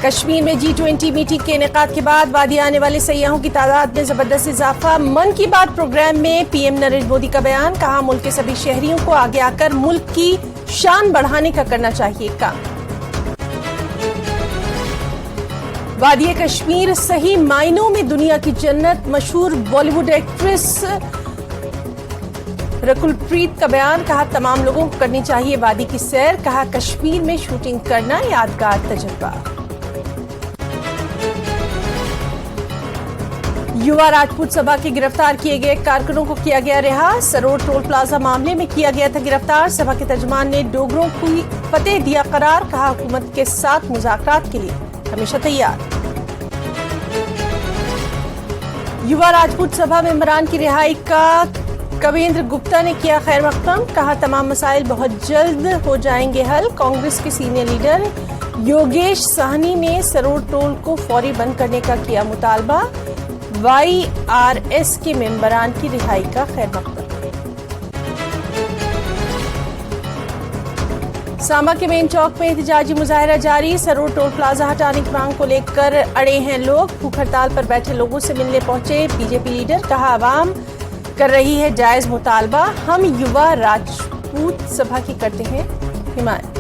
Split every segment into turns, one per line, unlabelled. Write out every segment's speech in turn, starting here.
کشمیر میں G20 meeting کے انعقاد کے بعد وادی آنے والے سیاحوں کی تعداد میں زبردست اضافہ۔ من کی بات پروگرام میں پی ایم نریندر مودی کا بیان، کہا ملک کے سبھی شہریوں کو آگے آ کر ملک کی شان بڑھانے کا کرنا چاہیے کام۔ وادی کشمیر صحیح معنوں میں دنیا کی جنت، مشہور بالی ووڈ ایکٹریس رکل پریت کا بیان، کہا تمام لوگوں کو کرنی چاہیے وادی کی سیر، کہا کشمیر میں شوٹنگ کرنا یادگار تجربہ۔ یووا راجپوت سبھا کے گرفتار کیے گئے کارکنوں کو کیا گیا رہا، سرور ٹول پلازا معاملے میں کیا گیا تھا گرفتار، سبھا کے ترجمان نے ڈوگروں کی فتح دیا قرار، کہا حکومت کے ساتھ مذاکرات کے لیے ہمیشہ تیار۔ یووا راجپوت سبھا ممبران کی رہائی کا کویندر گپتا نے کیا خیر مقدم، کہا تمام مسائل بہت جلد ہو جائیں گے حل، کانگریس کے سینئر لیڈر یوگیش سہنی نے سرور ٹول کو فوری بند کرنے کا کیا مطالبہ، وائی آر ایس کے ممبران کی رہائی کا خیر مقدم۔ سامبا کے مین چوک میں احتجاجی مظاہرہ جاری، سرور ٹول پلازا ہٹانے کی مانگ کو لے کر اڑے ہیں لوگ، بھوک ہڑتال پر بیٹھے لوگوں سے ملنے پہنچے بی جے پی لیڈر، کہا عوام کر رہی ہے جائز مطالبہ، ہم یووا راجپوت سبھا کی کرتے ہیں حمایت۔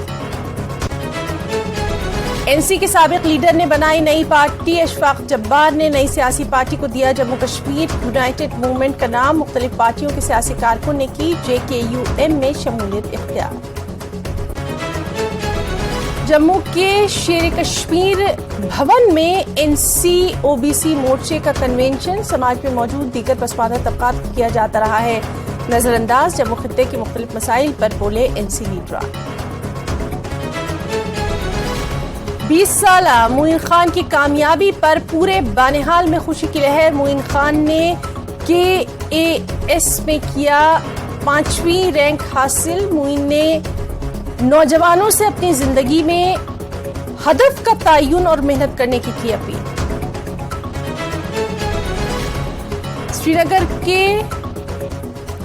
این سی کے سابق لیڈر نے بنائی نئی پارٹی، اشفاق جبار نے نئی سیاسی پارٹی کو دیا جموں کشمیر یونائٹڈ موومنٹ کا نام، مختلف پارٹیوں کے سیاسی کارکنوں نے کی جے کے یو ایم میں شمولیت اختیار۔ جموں کے شیر کشمیر بھون میں N C O B C مورچے کا کنونشن، سماج میں موجود دیگر پسماندہ طبقات کو کیا جاتا رہا ہے نظر انداز، جموں خطے کے مختلف مسائل پر بولے این سی لیڈران۔ 20 سالہ معین خان کی کامیابی پر پورے بانہال میں خوشی کی لہر، معین خان نے کے اے ایس میں کیا 5ویں رینک حاصل، معین نے نوجوانوں سے اپنی زندگی میں ہدف کا تعین اور محنت کرنے کی اپیل۔ سری نگر کے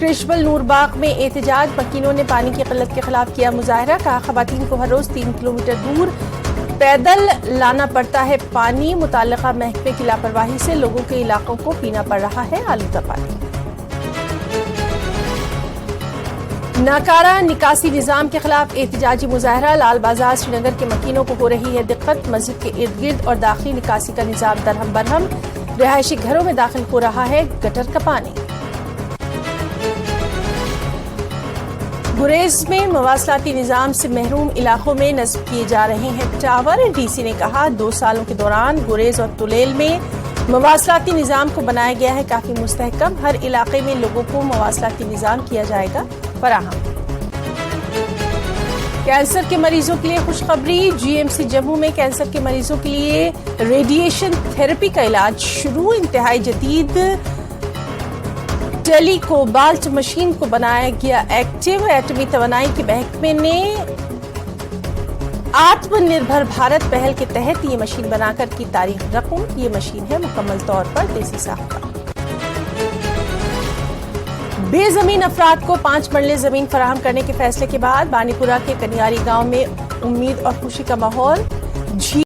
کرشبل نور باغ میں احتجاج، مکینوں نے پانی کی قلت کے خلاف کیا مظاہرہ، کہا خواتین کو ہر روز 3 کلومیٹر دور پیدل لانا پڑتا ہے پانی، متعلقہ محکمے کی لاپرواہی سے لوگوں کے علاقوں کو پینا پڑ رہا ہے آلودہ پانی۔ ناکارہ نکاسی نظام کے خلاف احتجاجی مظاہرہ، لال بازار سری نگر کے مکینوں کو ہو رہی ہے دقت، مسجد کے ارد گرد اور داخلی نکاسی کا نظام درہم برہم، رہائشی گھروں میں داخل ہو رہا ہے گٹر کا پانی۔ گریز میں مواصلاتی نظام سے محروم علاقوں میں نصب کیے جا رہے ہیں ٹاور، ڈی سی نے کہا 2 سالوں کے دوران گریز اور تولیل میں مواصلاتی نظام کو بنایا گیا ہے کافی مستحکم، ہر علاقے میں لوگوں کو مواصلاتی نظام کیا جائے گا فراہم۔ کینسر کے مریضوں کے لیے خوشخبری، جی ایم سی جموں میں کینسر کے مریضوں کے لیے ریڈیشن تھراپی کا علاج شروع، انتہائی جدید ٹیلی کوبالٹ مشین کو بنایا گیا ایکٹیو، ایٹمی توانائی کے محکمے نے آتم نربھر بھارت پہل کے تحت یہ مشین بنا کر کی تاریخ رقم، یہ مشین ہے مکمل طور پر دیسی ساختہ۔ بے زمین افراد کو 5 مرلے زمین فراہم کرنے کے فیصلے کے بعد بانی پورہ کے کنیاری گاؤں میں امید اور خوشی کا ماحول،